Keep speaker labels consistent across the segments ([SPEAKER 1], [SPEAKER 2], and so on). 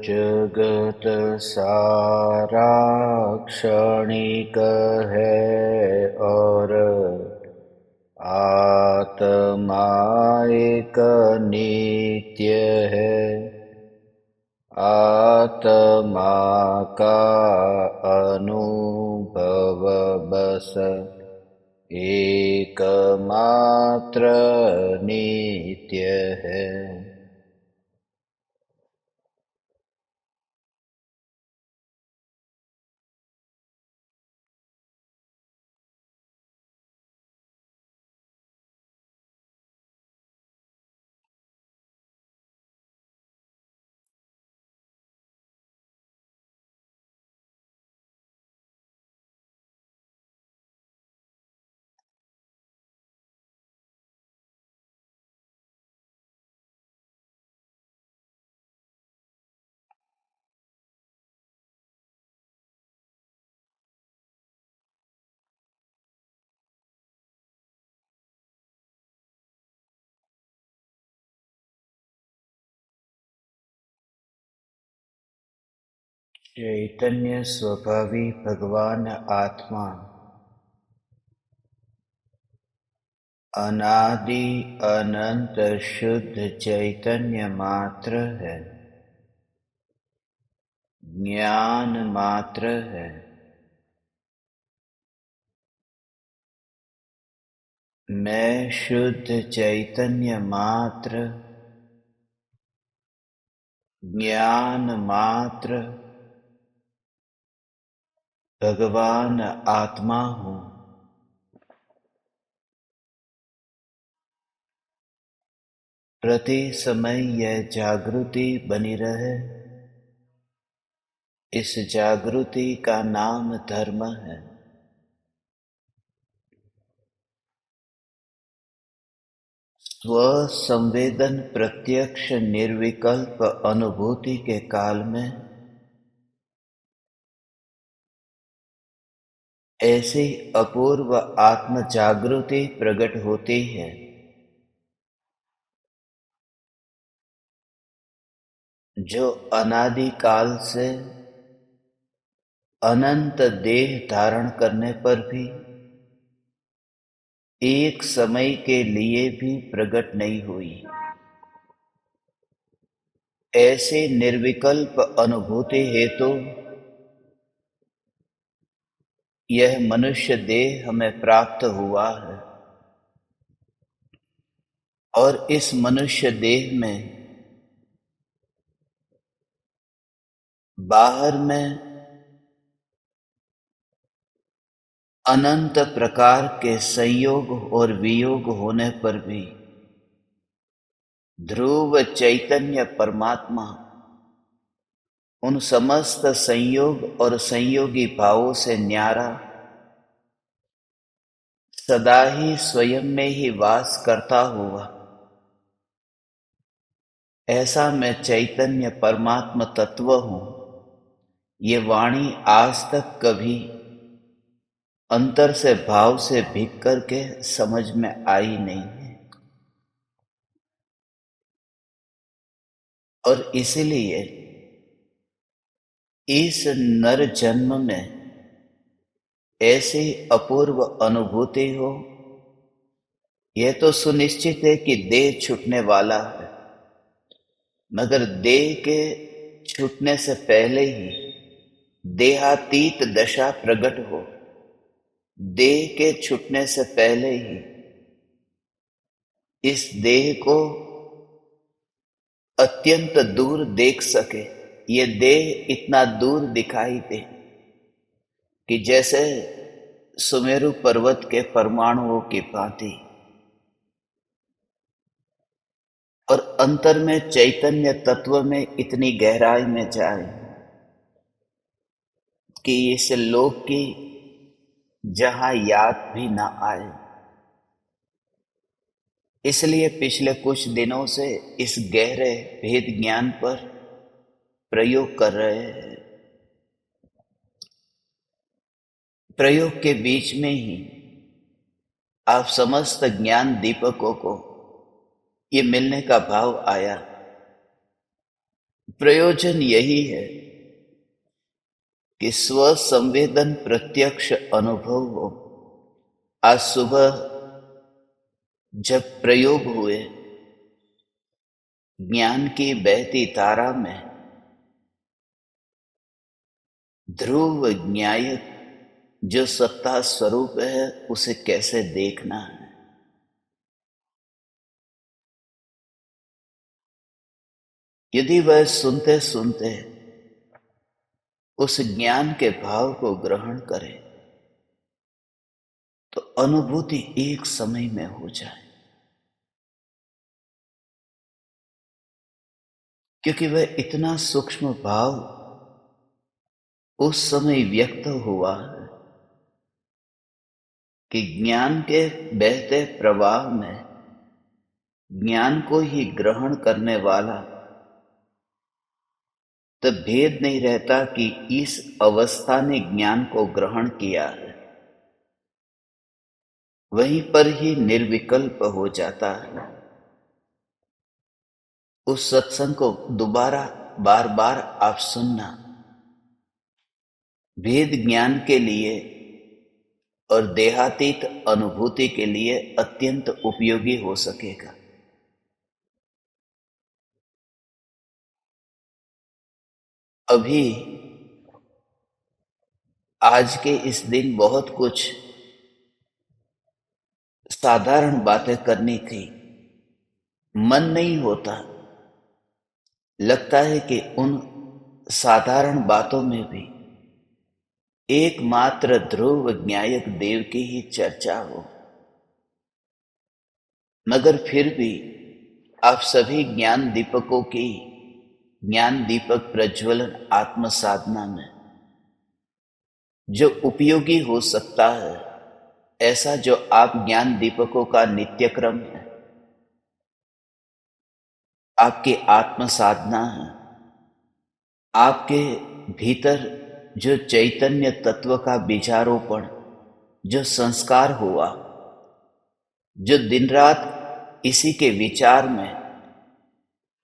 [SPEAKER 1] जगत सारा क्षणिक है और आत्मा एक नित्य है। आत्मा का अनुभव बस एकमात्र नित्य है। चैतन्य स्वभावी भगवान आत्मा अनादि अनंत शुद्ध चैतन्य मात्र है, ज्ञान मात्र है। मैं शुद्ध चैतन्य मात्र, ज्ञान मात्र भगवान आत्मा हूँ। प्रति समय यह जागृति बनी रहे, इस जागृति का नाम धर्म है। स्व संवेदन प्रत्यक्ष निर्विकल्प अनुभूति के काल में ऐसी अपूर्व आत्म जागृति प्रकट होती है जो अनादि काल से अनंत देह धारण करने पर भी एक समय के लिए भी प्रकट नहीं हुई। ऐसे निर्विकल्प अनुभूति हेतु यह मनुष्य देह हमें प्राप्त हुआ है और इस मनुष्य देह में बाहर में अनंत प्रकार के संयोग और वियोग होने पर भी ध्रुव चैतन्य परमात्मा उन समस्त संयोग और संयोगी भावों से न्यारा सदा ही स्वयं में ही वास करता हुआ ऐसा मैं चैतन्य परमात्मा तत्व हूँ। ये वाणी आज तक कभी अंतर से भाव से भीग करके समझ में आई नहीं है और इसलिए इस नर जन्म में ऐसी अपूर्व अनुभूति हो, यह तो सुनिश्चित है कि देह छूटने वाला है, मगर देह के छूटने से पहले ही देहातीत दशा प्रकट हो, देह के छूटने से पहले ही इस देह को अत्यंत दूर देख सके, ये देह इतना दूर दिखाई दे कि जैसे सुमेरु पर्वत के परमाणुओं की भांति, और अंतर में चैतन्य तत्व में इतनी गहराई में जाए कि इस लोक की जहां याद भी ना आए। इसलिए पिछले कुछ दिनों से इस गहरे भेद ज्ञान पर प्रयोग कर रहे हैं। प्रयोग के बीच में ही आप समस्त ज्ञान दीपकों को ये मिलने का भाव आया प्रयोजन यही है कि स्व संवेदन प्रत्यक्ष अनुभव हो। आज सुबह जब प्रयोग हुए ज्ञान की बहती धारा में ध्रुव ज्ञायक जो सत्ता स्वरूप है उसे कैसे देखना है। यदि वह सुनते सुनते उस ज्ञान के भाव को ग्रहण करे तो अनुभूति एक समय में हो जाए, क्योंकि वह इतना सूक्ष्म भाव उस समय व्यक्त हुआ है कि ज्ञान के बहते प्रवाह में ज्ञान को ही ग्रहण करने वाला तब भेद नहीं रहता कि इस अवस्था ने ज्ञान को ग्रहण किया है, वहीं पर ही निर्विकल्प हो जाता है। उस सत्संग को दोबारा बार बार आप सुनना भेद ज्ञान के लिए और देहातीत अनुभूति के लिए अत्यंत उपयोगी हो सकेगा। अभी आज के इस दिन बहुत कुछ साधारण बातें करनी थी, मन नहीं होता। लगता है कि उन साधारण बातों में भी एकमात्र ध्रुव ज्ञायक देव की ही चर्चा हो, मगर फिर भी आप सभी ज्ञान दीपकों की ज्ञान दीपक प्रज्वलन आत्म साधना में जो उपयोगी हो सकता है, ऐसा जो आप ज्ञान दीपकों का नित्यक्रम है, आपकी आत्म साधना है, आपके भीतर जो चैतन्य तत्व का बीजारोपण, जो संस्कार हुआ, जो दिन रात इसी के विचार में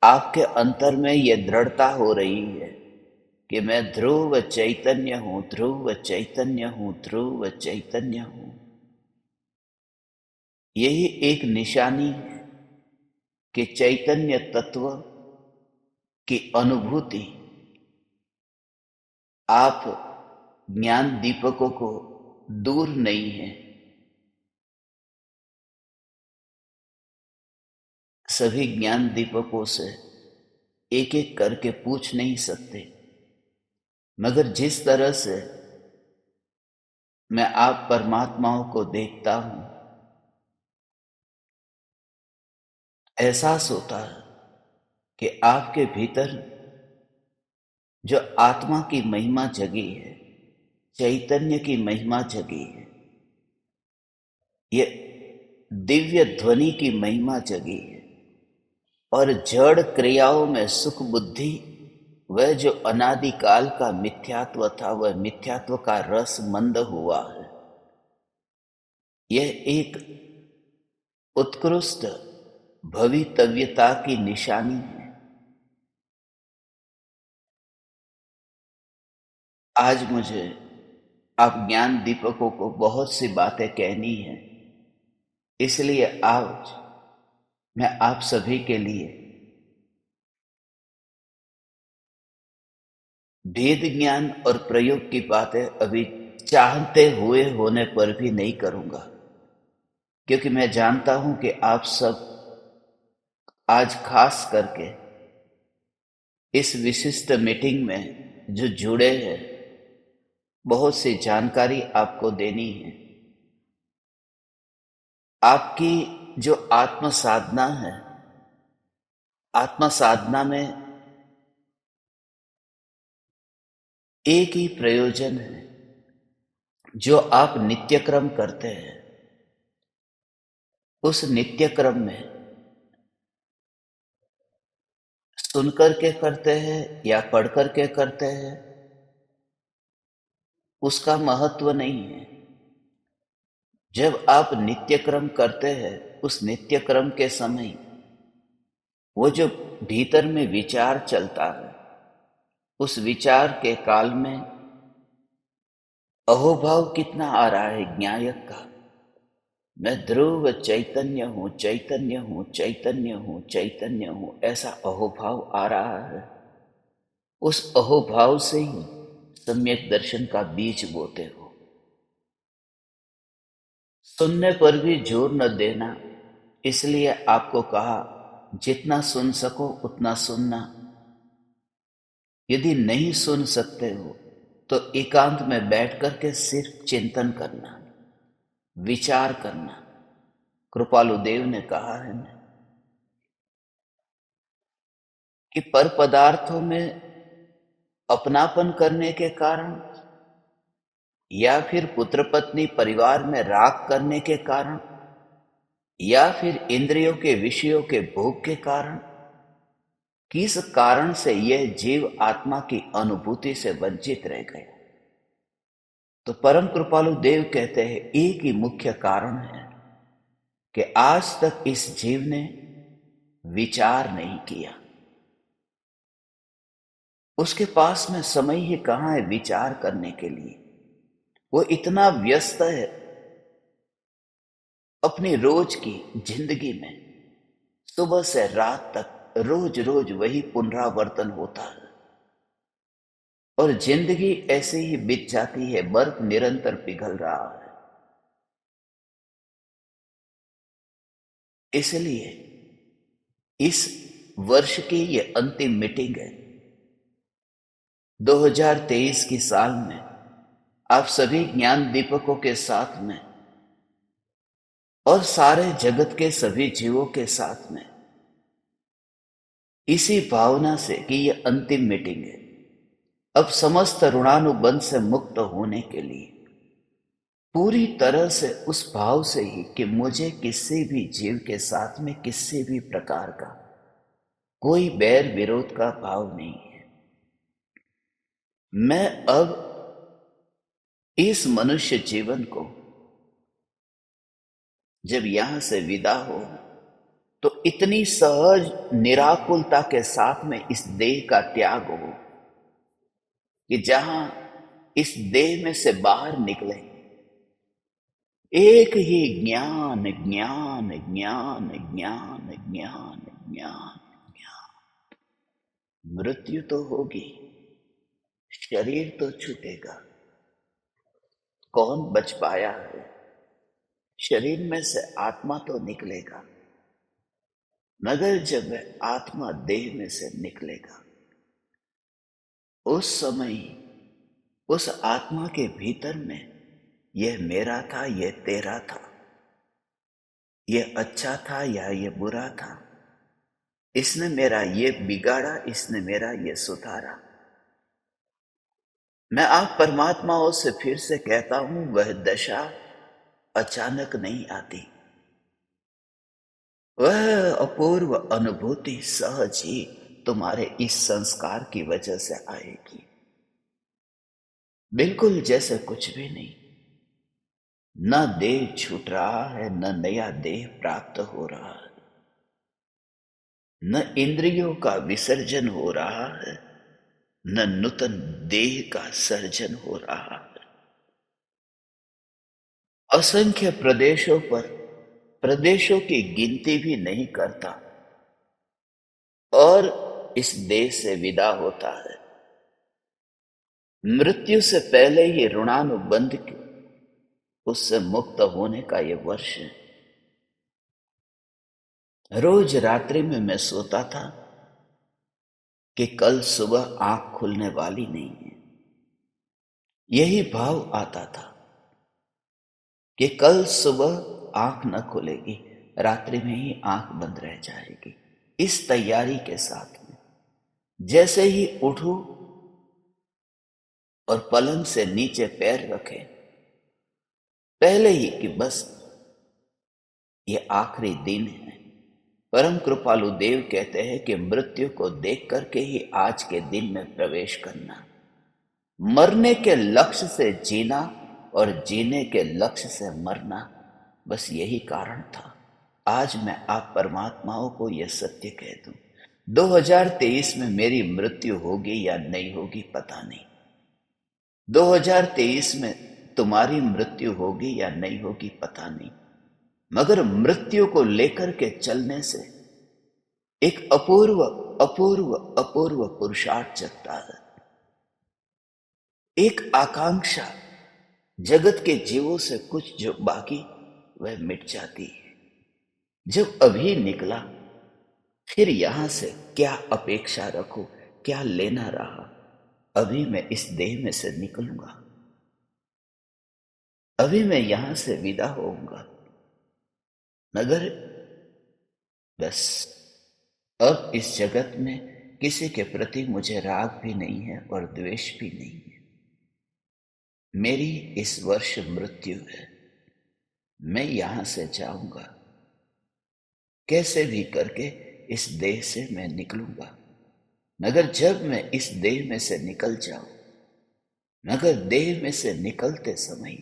[SPEAKER 1] आपके अंतर में यह दृढ़ता हो रही है कि मैं ध्रुव चैतन्य हूं, ध्रुव चैतन्य हूं, ध्रुव चैतन्य हूं। यही एक निशानी है कि चैतन्य तत्व की अनुभूति आप ज्ञान दीपकों को दूर नहीं है। सभी ज्ञान दीपकों से एक एक करके पूछ नहीं सकते, मगर जिस तरह से मैं आप परमात्माओं को देखता हूं, एहसास होता है कि आपके भीतर जो आत्मा की महिमा जगी है, चैतन्य की महिमा जगी है, ये दिव्य ध्वनि की महिमा जगी है, और जड़ क्रियाओं में सुख बुद्धि वह जो अनादिकाल का मिथ्यात्व था, वह मिथ्यात्व का रस मंद हुआ है। यह एक उत्कृष्ट भवितव्यता की निशानी है। आज मुझे आप ज्ञान दीपकों को बहुत सी बातें कहनी है, इसलिए आज मैं आप सभी के लिए भेद ज्ञान और प्रयोग की बातें अभी चाहते हुए होने पर भी नहीं करूंगा, क्योंकि मैं जानता हूं कि आप सब आज खास करके इस विशिष्ट मीटिंग में जो जुड़े हैं, बहुत सी जानकारी आपको देनी है। आपकी जो आत्म साधना है, आत्म साधना में एक ही प्रयोजन है, जो आप नित्यक्रम करते हैं, उस नित्यक्रम में सुनकर के करते हैं या पढ़ कर के करते हैं, उसका महत्व नहीं है। जब आप नित्यक्रम करते हैं, उस नित्यक्रम के समय वो जो भीतर में विचार चलता है, उस विचार के काल में अहोभाव कितना आ रहा है ज्ञायक का। मैं ध्रुव चैतन्य हूं, चैतन्य हूं, चैतन्य हूं, चैतन्य हूं, ऐसा अहोभाव आ रहा है। उस अहोभाव से ही सम्यक दर्शन का बीज बोते हो। सुनने पर भी जोर न देना, इसलिए आपको कहा जितना सुन सको उतना सुनना। यदि नहीं सुन सकते हो तो एकांत में बैठ करके सिर्फ चिंतन करना, विचार करना। कृपालु देव ने कहा है ना कि पर पदार्थों में अपनापन करने के कारण या फिर पुत्र पत्नी परिवार में राग करने के कारण या फिर इंद्रियों के विषयों के भोग के कारण, किस कारण से यह जीव आत्मा की अनुभूति से वंचित रह गया। तो परम कृपालु देव कहते हैं एक ही मुख्य कारण है कि आज तक इस जीव ने विचार नहीं किया। उसके पास में समय ही कहाँ है विचार करने के लिए। वो इतना व्यस्त है अपनी रोज की जिंदगी में, सुबह से रात तक रोज रोज वही पुनरावर्तन होता है और जिंदगी ऐसे ही बीत जाती है, बर्फ निरंतर पिघल रहा है। इसलिए इस वर्ष की ये अंतिम मीटिंग है 2023 की साल में। आप सभी ज्ञान दीपकों के साथ में और सारे जगत के सभी जीवों के साथ में इसी भावना से कि ये अंतिम मीटिंग है, अब समस्त ऋणानुबंध से मुक्त होने के लिए पूरी तरह से उस भाव से ही कि मुझे किसी भी जीव के साथ में किसी भी प्रकार का कोई बैर विरोध का भाव नहीं है। मैं अब इस मनुष्य जीवन को जब यहां से विदा हो तो इतनी सहज निराकुलता के साथ में इस देह का त्याग हो कि जहां इस देह में से बाहर निकले एक ही ज्ञान ज्ञान ज्ञान ज्ञान ज्ञान ज्ञान ज्ञान। मृत्यु तो होगी, शरीर तो छूटेगा, कौन बच पाया है। शरीर में से आत्मा तो निकलेगा, मगर जब वह आत्मा देह में से निकलेगा उस समय उस आत्मा के भीतर में यह मेरा था, यह तेरा था, यह अच्छा था या यह बुरा था, इसने मेरा ये बिगाड़ा, इसने मेरा ये सुधारा। मैं आप परमात्माओं से फिर से कहता हूं वह दशा अचानक नहीं आती, वह अपूर्व अनुभूति सहज ही तुम्हारे इस संस्कार की वजह से आएगी, बिल्कुल जैसे कुछ भी नहीं। न देह छूट रहा है, न नया देह प्राप्त हो रहा है, न इंद्रियों का विसर्जन हो रहा है, न नूतन देह का सर्जन हो रहा है। असंख्य प्रदेशों पर प्रदेशों की गिनती भी नहीं करता और इस देश से विदा होता है। मृत्यु से ही ही ऋणानुबंध की उससे मुक्त होने का ये वर्ष है। रोज रात्रि में मैं सोता था कि कल सुबह आंख खुलने वाली नहीं है। यही भाव आता था कि कल सुबह आंख न खुलेगी, रात्रि में ही आंख बंद रह जाएगी। इस तैयारी के साथ में जैसे ही उठूं और पलंग से नीचे पैर रखे, पहले ही कि बस ये आखिरी दिन है। परम कृपालु देव कहते हैं कि मृत्यु को देख करके ही आज के दिन में प्रवेश करना, मरने के लक्ष्य से जीना और जीने के लक्ष्य से मरना, बस यही कारण था। आज मैं आप परमात्माओं को यह सत्य कह दूं, 2023 में मेरी मृत्यु होगी या नहीं होगी पता नहीं। 2023 में तुम्हारी मृत्यु होगी या नहीं होगी पता नहीं, मगर मृत्यु को लेकर के चलने से एक अपूर्व अपूर्व अपूर्व पुरुषार्थ जगता है। एक आकांक्षा जगत के जीवों से कुछ जो बाकी वह मिट जाती है। जब अभी निकला, फिर यहां से क्या अपेक्षा रखो, क्या लेना रहा। अभी मैं इस देह में से निकलूंगा, अभी मैं यहां से विदा होऊंगा, मगर बस अब इस जगत में किसी के प्रति मुझे राग भी नहीं है और द्वेष भी नहीं है। मेरी इस वर्ष मृत्यु है, मैं यहां से जाऊंगा, कैसे भी करके इस देह से मैं निकलूंगा। मगर जब मैं इस देह में से निकल जाऊं, मगर देह में से निकलते समय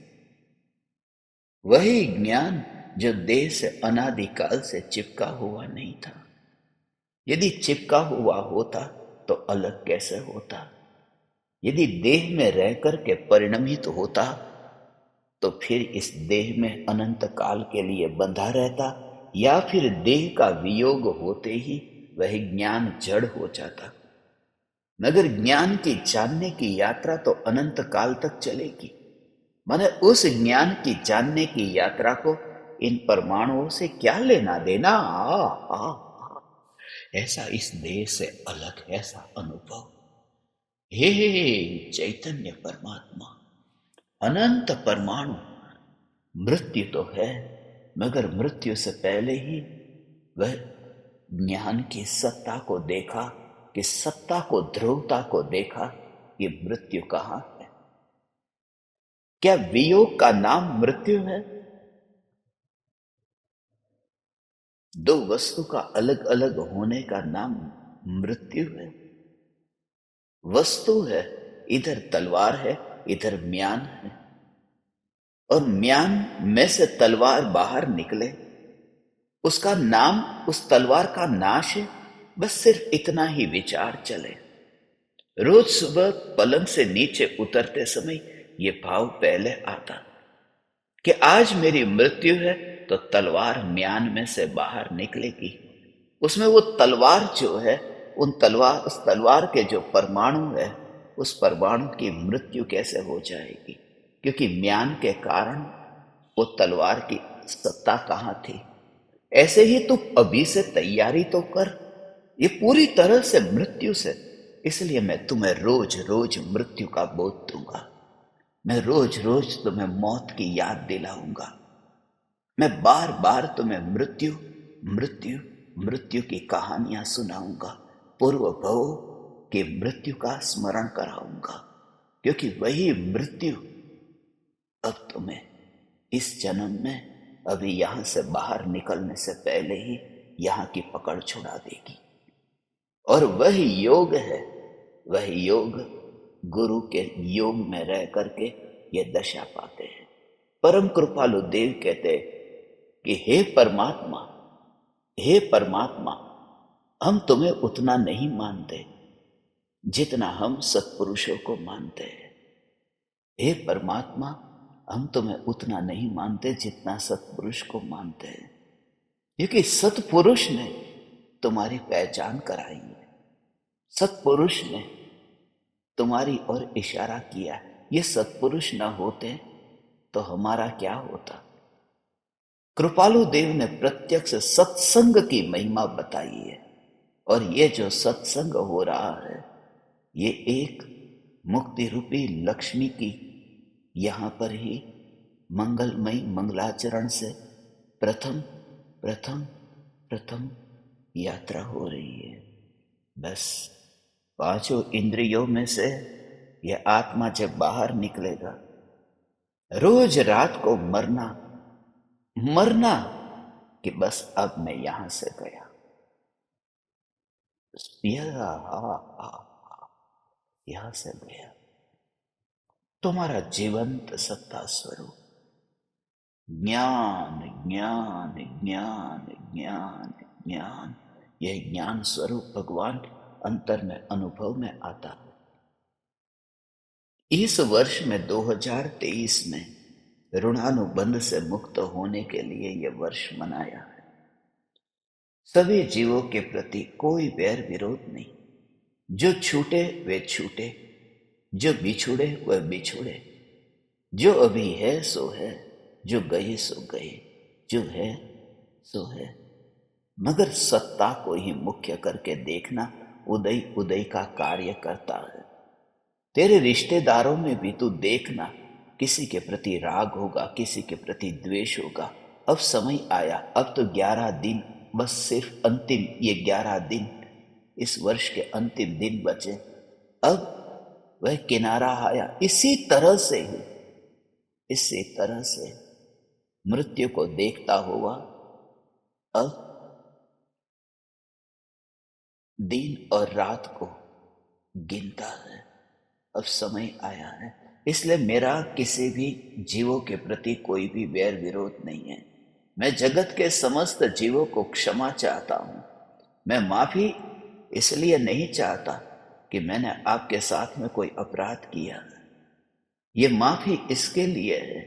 [SPEAKER 1] वही ज्ञान जो देह से अनादिकाल से चिपका हुआ नहीं था, यदि चिपका हुआ होता तो अलग कैसे होता। यदि देह में रह कर के परिणमित होता तो फिर इस देह में अनंत काल के लिए बंधा रहता, या फिर देह का वियोग होते ही वह ज्ञान जड़ हो जाता। मगर ज्ञान की जानने की यात्रा तो अनंत काल तक चलेगी। माने उस ज्ञान की जानने की यात्रा को इन परमाणुओं से क्या लेना देना। ऐसा इस देह से अलग ऐसा अनुभव। हे चैतन्य परमात्मा, अनंत परमाणु। मृत्यु तो है, मगर मृत्यु से पहले ही वह ज्ञान की सत्ता को देखा, कि सत्ता को, ध्रुवता को देखा कि मृत्यु कहाँ है। क्या वियोग का नाम मृत्यु है? दो वस्तु का अलग अलग होने का नाम मृत्यु है। वस्तु है, इधर तलवार है, इधर म्यान है, और म्यान में से तलवार बाहर निकले, उसका नाम, उस तलवार का नाश है। बस सिर्फ इतना ही विचार चले। रोज सुबह पलंग से नीचे उतरते समय ये भाव पहले आता कि आज मेरी मृत्यु है तो तलवार म्यान में से बाहर निकलेगी। उसमें वो तलवार जो है, उस तलवार के जो परमाणु है, उस परमाणु की मृत्यु कैसे हो जाएगी, क्योंकि म्यान के कारण वो तलवार की सत्ता कहां थी। ऐसे ही तू अभी से तैयारी तो कर, ये पूरी तरह से मृत्यु से। इसलिए मैं तुम्हें रोज रोज मृत्यु का बोध दूंगा, मैं रोज रोज तुम्हें मौत की याद दिलाऊंगा, मैं बार बार तुम्हें मृत्यु मृत्यु मृत्यु की कहानियां सुनाऊंगा, पूर्व भव के मृत्यु का स्मरण कराऊंगा। क्योंकि वही मृत्यु अब तुम्हें इस जन्म में, अभी यहां से बाहर निकलने से पहले ही यहां की पकड़ छुड़ा देगी। और वह योग है, वह योग गुरु के योग में रह करके ये दशा पाते हैं। परम कृपालु देव कहते कि हे परमात्मा, हे परमात्मा, हम तुम्हें उतना नहीं मानते जितना हम सत्पुरुषों को मानते हैं। हे परमात्मा, हम तुम्हें उतना नहीं मानते जितना सत्पुरुष को मानते हैं, क्योंकि सत्पुरुष ने तुम्हारी पहचान कराई है, सत्पुरुष ने तुम्हारी ओर इशारा किया। ये सत्पुरुष न होते तो हमारा क्या होता। कृपालु देव ने प्रत्यक्ष सत्संग की महिमा बताई है, और ये जो सत्संग हो रहा है, ये एक मुक्ति रूपी लक्ष्मी की यहां पर ही मंगलमय मंगलाचरण से प्रथम प्रथम प्रथम यात्रा हो रही है। बस पांचों इंद्रियों में से यह आत्मा जब बाहर निकलेगा, रोज रात को मरना मरना कि बस अब मैं यहां से गया, यहां से गया। तुम्हारा जीवंत सत्ता स्वरूप ज्ञान ज्ञान ज्ञान ज्ञान ज्ञान, यह ज्ञान स्वरूप भगवान अंतर में अनुभव में आता है। इस वर्ष में 2023 में ऋणानुबंध से मुक्त होने के लिए यह वर्ष मनाया है। सभी जीवों के प्रति कोई बैर विरोध नहीं। जो छूटे वे छूटे, जो बिछुड़े वह बिछुड़े, जो अभी है सो है, जो गए सो गए, जो है सो है। मगर सत्ता को ही मुख्य करके देखना उदय उदय का कार्य करता है। तेरे रिश्तेदारों में भी तू देखना, किसी के प्रति राग होगा, किसी के प्रति द्वेष होगा। अब समय आया, अब तो 11 दिन, बस सिर्फ अंतिम ये 11 दिन, इस वर्ष के अंतिम दिन बचे। अब वह किनारा आया। इसी तरह से मृत्यु को देखता हुआ अब दिन और रात को गिनता है। अब समय आया है। इसलिए मेरा किसी भी जीवों के प्रति कोई भी वैर विरोध नहीं है। मैं जगत के समस्त जीवों को क्षमा चाहता हूं। मैं माफी इसलिए नहीं चाहता कि मैंने आपके साथ में कोई अपराध किया। ये माफी इसके लिए है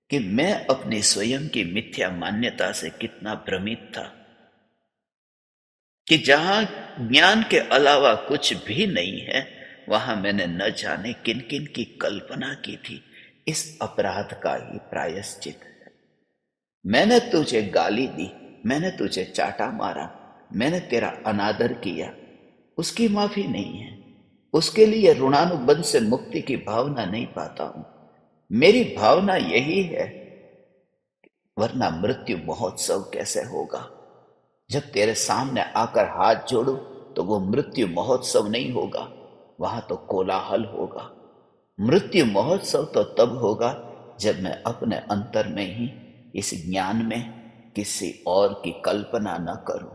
[SPEAKER 1] कि मैं अपनी स्वयं की मिथ्या मान्यता से कितना भ्रमित था कि जहां ज्ञान के अलावा कुछ भी नहीं है, वहां मैंने न जाने किन किन की कल्पना की थी। इस अपराध का ही प्रायश्चित है। मैंने तुझे गाली दी, मैंने तुझे चाटा मारा, मैंने तेरा अनादर किया, उसकी माफी नहीं है। उसके लिए ऋणानुबंध से मुक्ति की भावना नहीं पाता हूं। मेरी भावना यही है, वरना मृत्यु महोत्सव कैसे होगा? जब तेरे सामने आकर हाथ जोड़ू तो वो मृत्यु महोत्सव नहीं होगा, वहां तो कोलाहल होगा। मृत्यु महोत्सव तो तब होगा जब मैं अपने अंतर में ही इस ज्ञान में किसी और की कल्पना न करूं।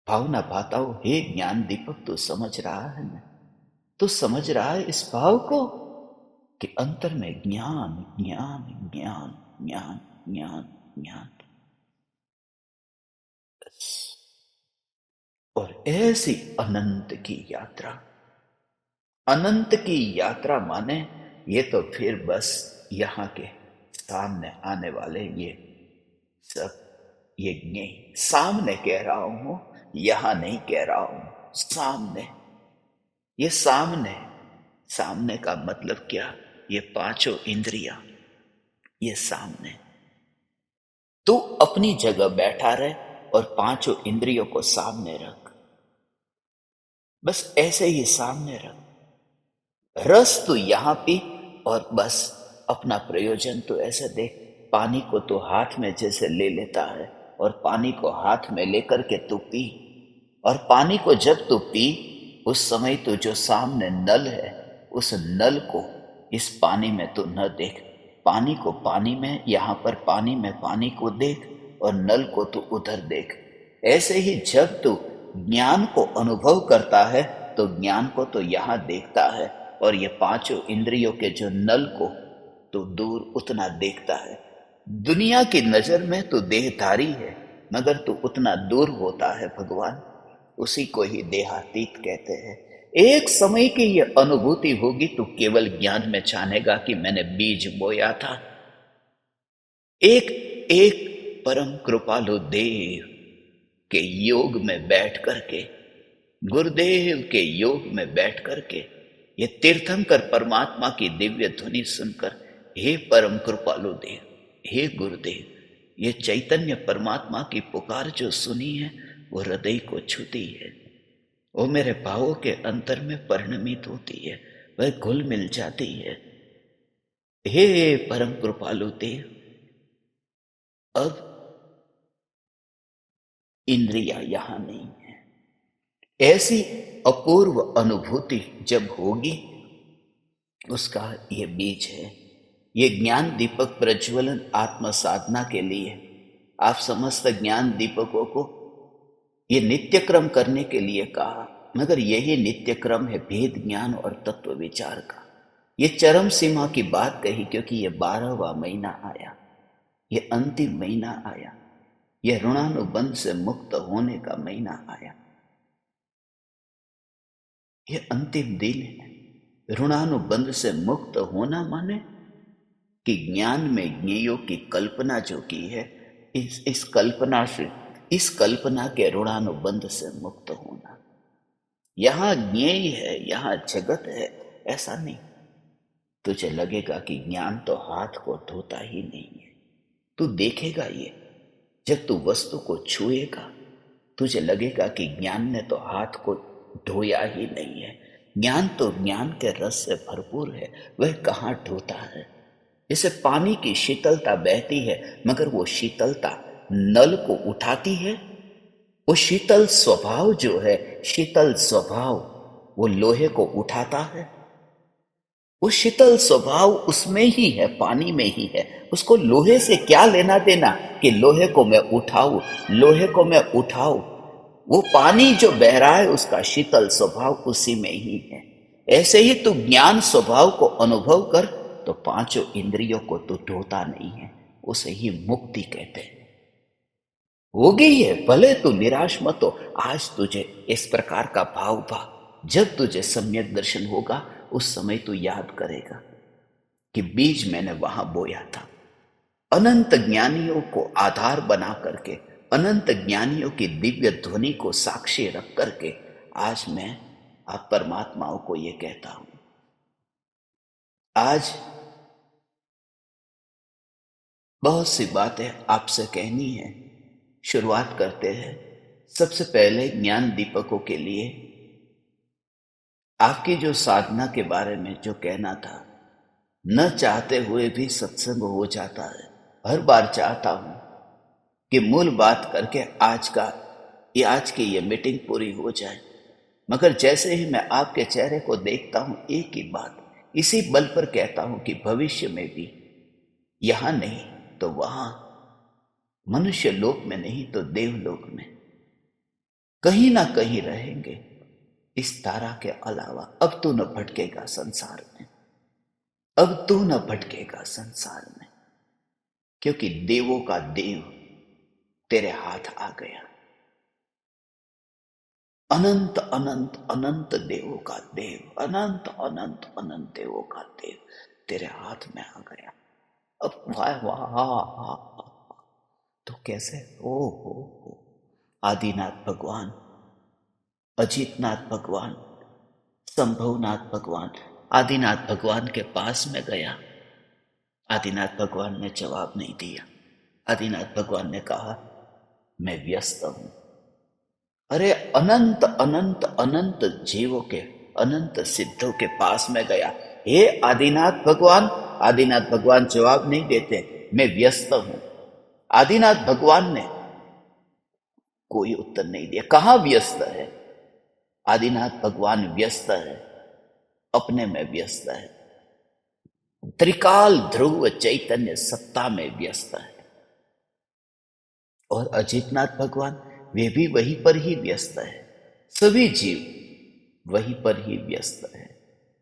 [SPEAKER 1] भावना पाता हूं, हे ज्ञान दीपक, तू समझ रहा है ना? तू समझ रहा है इस भाव को कि अंतर में ज्ञान ज्ञान ज्ञान ज्ञान ज्ञान ज्ञान। और ऐसी अनंत की यात्रा, अनंत की यात्रा माने ये तो फिर बस यहाँ के सामने आने वाले ये सब यज्ञ, सामने कह रहा हूं, यहां नहीं कह रहा हूं, सामने। ये सामने, सामने का मतलब क्या? ये पांचों इंद्रियां, ये सामने। तू अपनी जगह बैठा रहे और पांचों इंद्रियों को सामने रख, बस ऐसे ही सामने रख। रस तू यहां पी और बस अपना प्रयोजन तो ऐसे देख। पानी को तो हाथ में जैसे ले लेता है और पानी को हाथ में लेकर के तू पी। और पानी को जब तू पी, उस समय तो जो सामने नल है, उस नल को इस पानी में तू न देख। पानी को पानी में, यहां पर पानी में पानी को देख और नल को तू उधर देख। ऐसे ही जब तू ज्ञान को अनुभव करता है तो ज्ञान को तो यहां देखता है और ये पांचों इंद्रियों के जो नल को तो दूर उतना देखता है। दुनिया की नजर में तो देहधारी है, मगर तू उतना दूर होता है भगवान, उसी को ही देहातीत कहते हैं। एक समय की ये अनुभूति होगी तो केवल ज्ञान में छानेगा कि मैंने बीज बोया था। एक एक परम कृपालु देव के योग में बैठ करके, गुरुदेव के योग में बैठ करके, ये तीर्थंकर परमात्मा की दिव्य ध्वनि सुनकर, हे परम कृपालु देव, हे गुरुदेव, ये चैतन्य परमात्मा की पुकार जो सुनी है वो हृदय को छूती है, वो मेरे भावों के अंतर में परिणमित होती है, वह घुल मिल जाती है। हे परम कृपालु देव, अब इंद्रिया यहां नहीं है। ऐसी अपूर्व अनुभूति जब होगी, उसका ये बीज है। ये ज्ञान दीपक प्रज्वलन आत्म साधना के लिए आप समस्त ज्ञान दीपकों को ये नित्य क्रम करने के लिए कहा, मगर यही नित्य क्रम है भेद ज्ञान और तत्व विचार का। ये चरम सीमा की बात कही क्योंकि ये 12वां महीना आया, ये अंतिम महीना आया, यह ऋणानुबंध से मुक्त होने का महीना आया। यह अंतिम दिन है। ऋणानुबंध से मुक्त होना माने कि ज्ञान में ज्ञेयों की कल्पना जो की है, इस कल्पना से, इस कल्पना के ऋणानुबंध से मुक्त होना। यहां ज्ञेय है, यहां जगत है, ऐसा नहीं। तुझे लगेगा कि ज्ञान तो हाथ को धोता ही नहीं है। तू देखेगा ये, जब तू वस्तु को छुएगा तुझे लगेगा कि ज्ञान ने तो हाथ को धोया ही नहीं है। ज्ञान तो ज्ञान के रस से भरपूर है, वह कहाँ धोता है। जैसे पानी की शीतलता बहती है, मगर वो शीतलता नल को उठाती है। वो शीतल स्वभाव जो है, शीतल स्वभाव वो लोहे को उठाता है। वो शीतल स्वभाव उसमें ही है, पानी में ही है। उसको लोहे से क्या लेना देना कि लोहे को मैं उठाऊं, लोहे को मैं उठाऊं। वो पानी जो बह रहा है उसका शीतल स्वभाव उसी में ही है। ऐसे ही तू ज्ञान स्वभाव को अनुभव कर तो पांचों इंद्रियों को तू ढोता नहीं है। उसे ही मुक्ति कहते हैं। हो गई है, भले तू निराश मत हो। आज तुझे इस प्रकार का भाव भा, जब तुझे सम्यक दर्शन होगा उस समय तू याद करेगा कि बीज मैंने वहां बोया था। अनंत ज्ञानियों को आधार बना करके, अनंत ज्ञानियों की दिव्य ध्वनि को साक्षी रख करके आज मैं आप परमात्माओं को ये कहता हूं। आज बहुत सी बातें आपसे कहनी है। शुरुआत करते हैं। सबसे पहले ज्ञान दीपकों के लिए आपकी जो साधना के बारे में जो कहना था, न चाहते हुए भी सत्संग हो जाता है। हर बार चाहता हूं कि मूल बात करके आज की ये मीटिंग पूरी हो जाए, मगर जैसे ही मैं आपके चेहरे को देखता हूं, एक ही बात इसी बल पर कहता हूं कि भविष्य में भी यहां नहीं तो वहां, मनुष्य लोक में नहीं तो देवलोक में कहीं ना कहीं रहेंगे इस तारा के अलावा। अब तू न भटकेगा संसार में, अब तू न भटकेगा संसार में, क्योंकि देवों का देव तेरे हाथ आ गया। अनंत अनंत अनंत देवों का देव, अनंत अनंत अनंत देवों का देव तेरे हाथ में आ गया। अब वाह वाह वाह, तो कैसे हो आदिनाथ भगवान, अजीतनाथ भगवान, संभवनाथ भगवान। आदिनाथ भगवान के पास में गया, आदिनाथ भगवान ने जवाब नहीं दिया। आदिनाथ भगवान ने कहा मैं व्यस्त हूं। अरे अनंत अनंत अनंत जीवों के, अनंत सिद्धों के पास में गया। हे आदिनाथ भगवान, आदिनाथ भगवान जवाब नहीं देते, मैं व्यस्त हूं। आदिनाथ भगवान ने कोई उत्तर नहीं दिया। कहां व्यस्त है? आदिनाथ भगवान व्यस्त है, अपने में व्यस्त है, त्रिकाल ध्रुव चैतन्य सत्ता में व्यस्त है। और अजितनाथ भगवान वे भी वहीं पर ही व्यस्त है। सभी जीव वहीं पर ही व्यस्त है,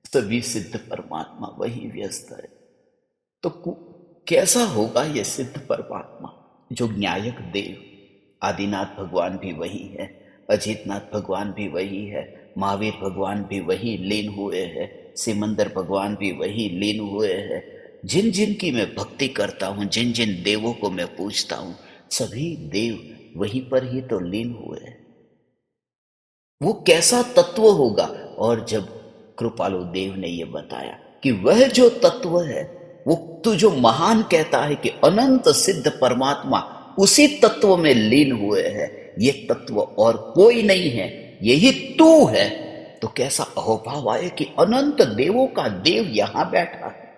[SPEAKER 1] सभी सिद्ध परमात्मा वहीं व्यस्त है। तो कैसा होगा ये सिद्ध परमात्मा जो न्यायक देव? आदिनाथ भगवान भी वही है, अजितनाथ भगवान भी वही है, महावीर भगवान भी वही लीन हुए हैं, सिमंदर भगवान भी वही लीन हुए हैं। जिन जिन की मैं भक्ति करता हूं, जिन जिन देवों को मैं पूजता हूं, सभी देव वहीं पर ही तो लीन हुए हैं। वो कैसा तत्व होगा? और जब कृपालु देव ने यह बताया कि वह जो तत्व है, वो तू जो महान कहता है कि अनंत सिद्ध परमात्मा उसी तत्व में लीन हुए हैं, ये तत्व और कोई नहीं है, यही तू है। तो कैसा अहोभाव आए कि अनंत देवों का देव यहां बैठा है,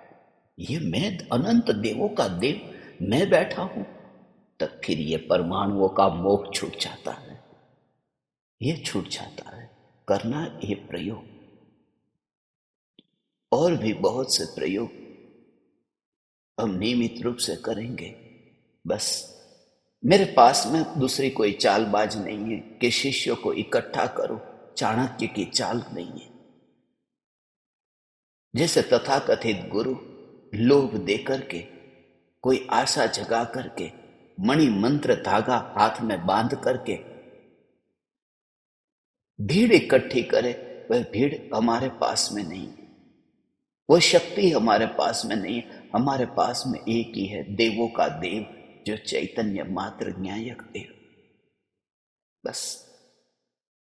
[SPEAKER 1] ये मैं अनंत देवों का देव मैं बैठा हूं। तब फिर ये परमाणुओं का मोह छूट जाता है, ये छूट जाता है। करना ये प्रयोग, और भी बहुत से प्रयोग हम नियमित रूप से करेंगे। बस मेरे पास में दूसरी कोई चालबाज नहीं है कि शिष्यों को इकट्ठा करो, चाणक्य की चाल नहीं है। जैसे तथाकथित गुरु लोभ दे करके, कोई आशा जगा करके मणि मंत्र धागा हाथ में बांध करके भीड़ इकट्ठी करे, वह भीड़ हमारे पास में नहीं है, वो शक्ति हमारे पास में नहीं है। हमारे पास में एक ही है, देवों का देव, जो चैतन्य मात्र न्यायक देव। बस